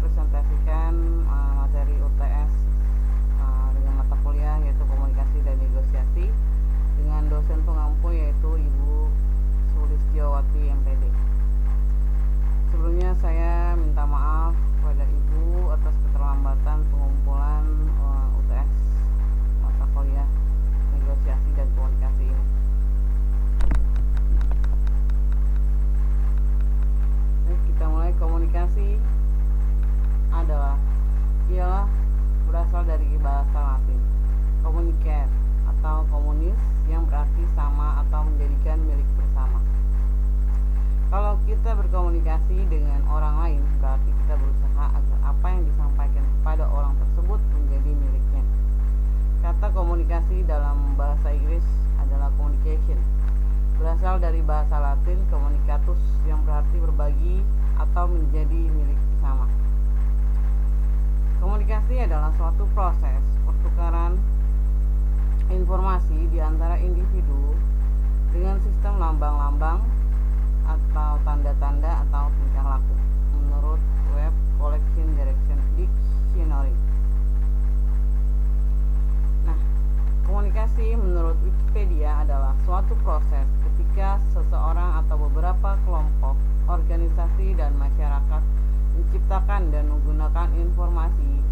mempresentasikan materi UTS dengan mata kuliah yaitu komunikasi dan negosiasi dengan dosen pengampu yaitu Ibu Sulistiowati MPD. Sebelumnya saya minta maaf kepada Ibu atas keterlambatan pengumpulan UTS mata kuliah negosiasi dan komunikasi ini. Kita mulai. Komunikasi ialah berasal dari bahasa Latin communicare atau komunis yang berarti sama atau menjadikan milik bersama. Kalau kita berkomunikasi dengan orang lain, berarti kita berusaha agar apa yang disampaikan kepada orang tersebut menjadi miliknya. Kata komunikasi dalam bahasa Inggris adalah communication, berasal dari bahasa Latin communicatus yang berarti berbagi atau menjadi milik bersama. Komunikasi adalah suatu proses pertukaran informasi di antara individu dengan sistem lambang-lambang atau tanda-tanda atau tingkah laku menurut Web Collection Direction Dictionary. Nah, komunikasi menurut Wikipedia adalah suatu proses ketika seseorang atau beberapa kelompok, organisasi dan masyarakat menciptakan dan menggunakan informasi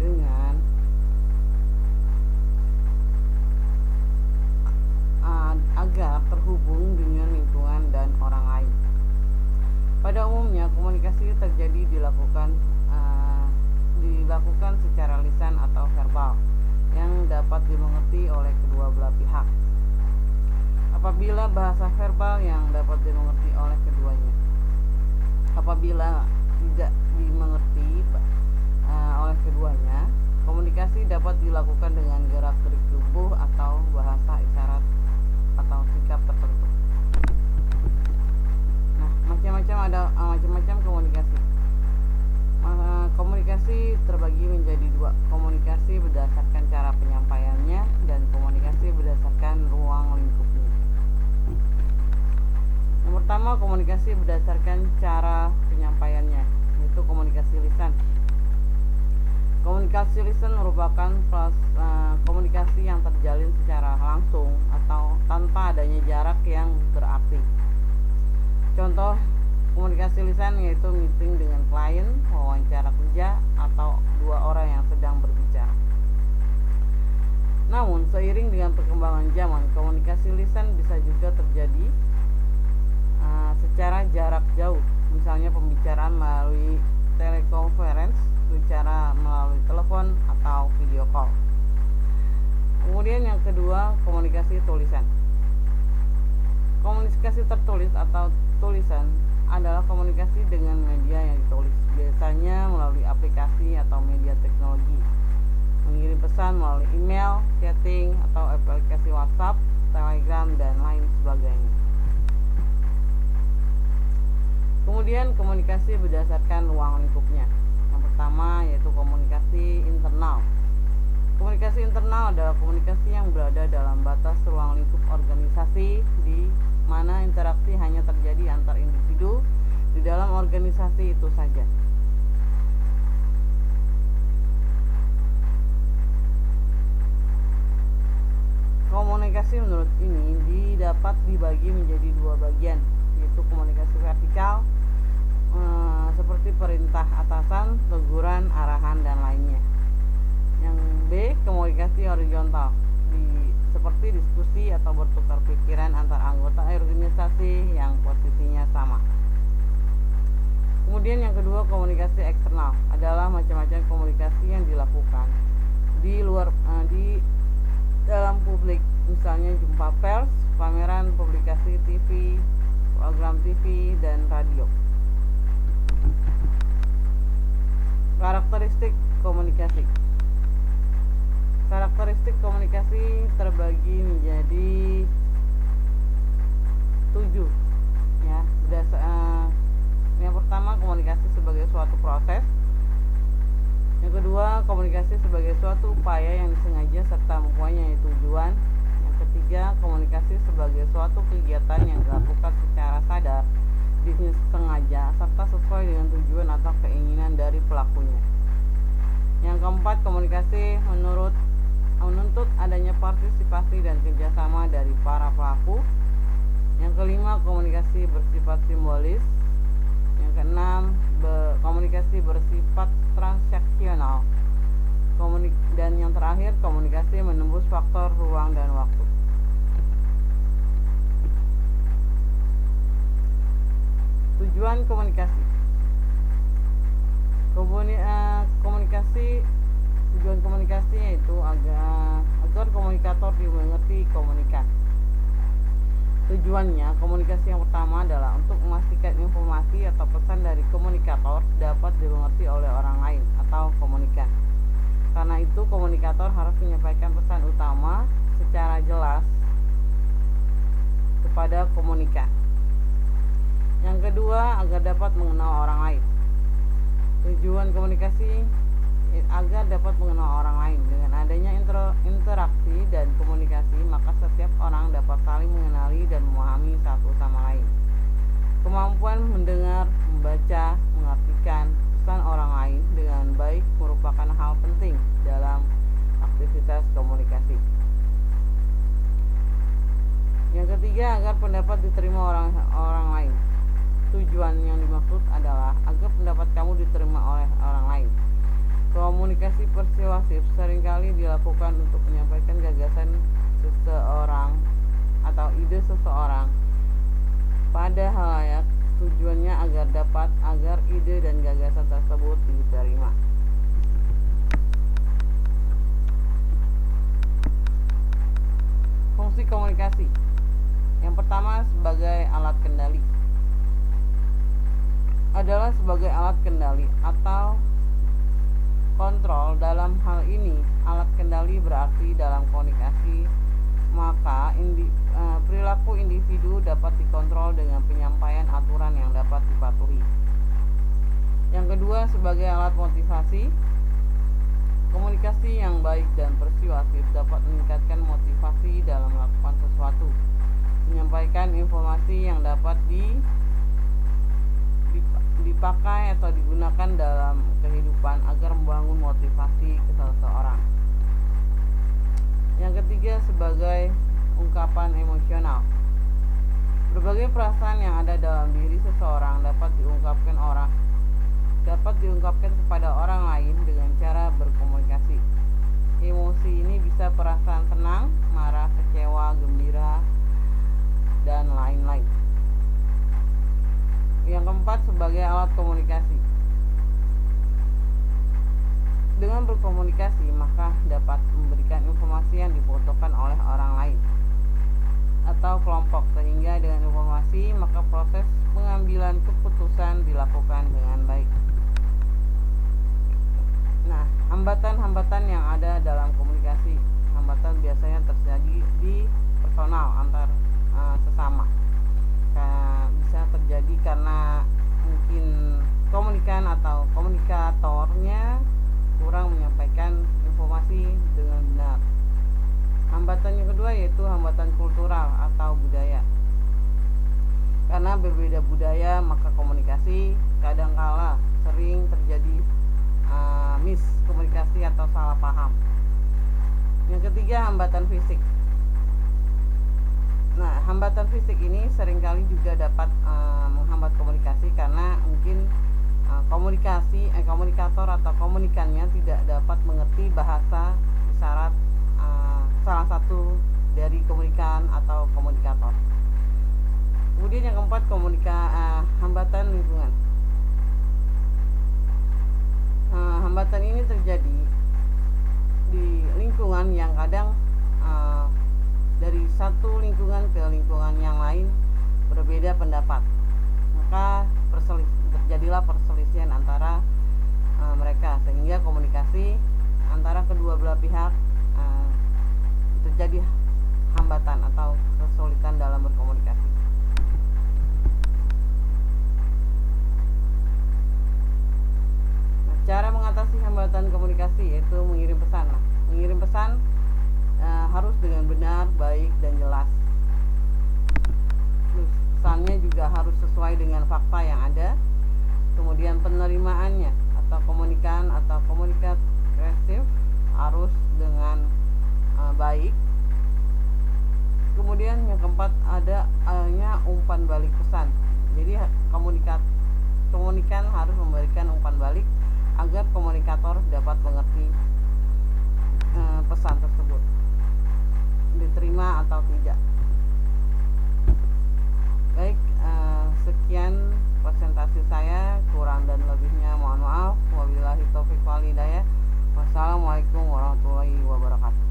dengan agar terhubung dengan lingkungan dan orang lain. Pada umumnya komunikasi dilakukan secara lisan atau verbal yang dapat dimengerti oleh kedua belah pihak. Apabila bahasa verbal yang dapat dimengerti oleh keduanya. Apabila tidak dimengerti oleh keduanya, komunikasi dapat dilakukan dengan gerak-gerik tubuh atau bahasa isyarat atau sikap tertentu. Nah, macam-macam komunikasi. Komunikasi terbagi menjadi dua: komunikasi berdasarkan cara penyampaiannya dan komunikasi berdasarkan ruang lingkupnya. Yang pertama, komunikasi berdasarkan cara penyampaiannya, yaitu komunikasi lisan. Komunikasi lisan merupakan komunikasi yang terjalin secara langsung atau tanpa adanya jarak yang berarti. Contoh komunikasi lisan yaitu meeting dengan klien, wawancara kerja, atau dua orang yang sedang berbicara. Namun, seiring dengan perkembangan zaman, komunikasi lisan bisa juga terjadi secara jarak jauh, misalnya pembicaraan melalui telekonferensi, bicara melalui telepon atau video call. Kemudian yang kedua, komunikasi tulisan. Komunikasi tertulis atau tulisan adalah komunikasi dengan media yang ditulis, biasanya melalui aplikasi atau media teknologi, mengirim pesan melalui email, chatting, atau aplikasi WhatsApp, Telegram, dan lain sebagainya. Kemudian komunikasi berdasarkan ruang lingkupnya. Yang pertama yaitu komunikasi internal. Komunikasi internal adalah komunikasi yang berada dalam batas ruang lingkup organisasi, di mana interaksi hanya terjadi antar individu di dalam organisasi itu saja. Komunikasi menurut ini dapat dibagi menjadi dua bagian, yaitu komunikasi vertikal seperti perintah atasan, teguran, arahan, dan lainnya. Yang B, komunikasi horizontal seperti diskusi atau bertukar pikiran antar anggota organisasi yang posisinya sama. Kemudian yang kedua, komunikasi eksternal adalah macam-macam komunikasi yang dilakukan di dalam publik, misalnya jumpa pers, pameran, publikasi TV, program TV, dan radio. Karakteristik komunikasi. Karakteristik komunikasi terbagi menjadi 7 ya. Yang pertama, komunikasi sebagai suatu proses. Yang kedua, komunikasi sebagai suatu upaya yang disengaja serta mempunyai tujuan. Yang ketiga, komunikasi sebagai suatu kegiatan yang dilakukan secara sadar disengaja serta sesuai dengan tujuan atau keinginan dari pelakunya. Yang keempat, komunikasi menuntut adanya partisipasi dan kerjasama dari para pelaku. Yang kelima, komunikasi bersifat simbolis. Yang keenam, komunikasi bersifat transaksional. Dan yang terakhir, komunikasi menembus faktor ruang dan waktu. Tujuan komunikasi. Tujuan komunikasi yaitu agar komunikator dimengerti komunikan. Tujuannya, komunikasi yang pertama adalah untuk memastikan informasi atau pesan dari komunikator dapat dimengerti oleh orang lain atau komunikan. Karena itu, komunikator harus menyampaikan pesan utama secara jelas kepada komunikan. Yang kedua, agar dapat mengenal orang lain. Tujuan komunikasi agar dapat mengenal orang lain. Dengan adanya interaksi dan komunikasi, maka setiap orang dapat saling mengenali dan memahami satu sama lain. Kemampuan mendengar, membaca, mengartikan pesan orang lain dengan baik merupakan hal penting dalam aktivitas komunikasi. Yang ketiga, agar pendapat diterima orang lain. Tujuan yang dimaksud adalah agar pendapat kamu diterima oleh orang lain. Komunikasi persuasif seringkali dilakukan untuk menyampaikan gagasan seseorang atau ide seseorang pada halayak. Tujuannya agar ide dan gagasan tersebut diterima. Fungsi komunikasi. Yang pertama, sebagai alat kendali. Adalah sebagai alat kendali atau kontrol. Dalam hal ini, alat kendali berarti dalam komunikasi, maka perilaku individu dapat dikontrol dengan penyampaian aturan yang dapat dipatuhi. Yang kedua, sebagai alat motivasi. Komunikasi yang baik dan persuasif dapat meningkatkan motivasi dalam melakukan sesuatu, menyampaikan informasi yang dapat dipakai atau digunakan dalam kehidupan agar membangun motivasi ke seseorang. Yang ketiga, sebagai ungkapan emosional. Berbagai perasaan yang ada dalam diri seseorang dapat diungkapkan kepada orang lain dengan cara berkomunikasi. Emosi ini bisa perasaan senang, marah, kecewa, gembira, dan lain-lain. Yang keempat, sebagai alat komunikasi. Dengan berkomunikasi, maka dapat memberikan informasi yang dibutuhkan oleh orang lain atau kelompok, sehingga dengan informasi maka proses pengambilan keputusan dilakukan dengan baik. Nah, hambatan-hambatan yang ada dalam komunikasi. Hambatan biasanya terjadi di personal antar sesama. Bisa terjadi karena mungkin komunikan atau komunikatornya kurang menyampaikan informasi dengan benar. Hambatan yang kedua yaitu hambatan kultural atau budaya. Karena berbeda budaya, maka komunikasi kadangkala sering terjadi miskomunikasi atau salah paham. Yang ketiga, hambatan fisik. Nah, hambatan fisik ini seringkali juga dapat menghambat komunikasi karena mungkin komunikator atau komunikannya tidak dapat mengerti bahasa isyarat salah satu dari komunikan atau komunikator. Kemudian yang keempat, hambatan lingkungan. Hambatan ini terjadi di lingkungan yang kadang dari satu lingkungan ke lingkungan yang lain berbeda pendapat, maka terjadilah perselisihan antara mereka, sehingga komunikasi antara kedua belah pihak terjadi hambatan atau kesulitan dalam berkomunikasi. Nah, cara mengatasi hambatan komunikasi yaitu mengirim pesan. Mengirim pesan harus dengan benar, baik, dan jelas. pesannya juga harus sesuai dengan fakta yang ada. Kemudian penerimaannya atau komunikatif harus dengan baik. Kemudian yang keempat adanya umpan balik pesan. Jadi komunikan harus memberikan umpan balik agar komunikator dapat mengerti pesan tersebut diterima atau tidak. Baik, sekian presentasi saya, kurang dan lebihnya mohon maaf. Wabillahi taufiq wal hidayah. Wassalamualaikum warahmatullahi wabarakatuh.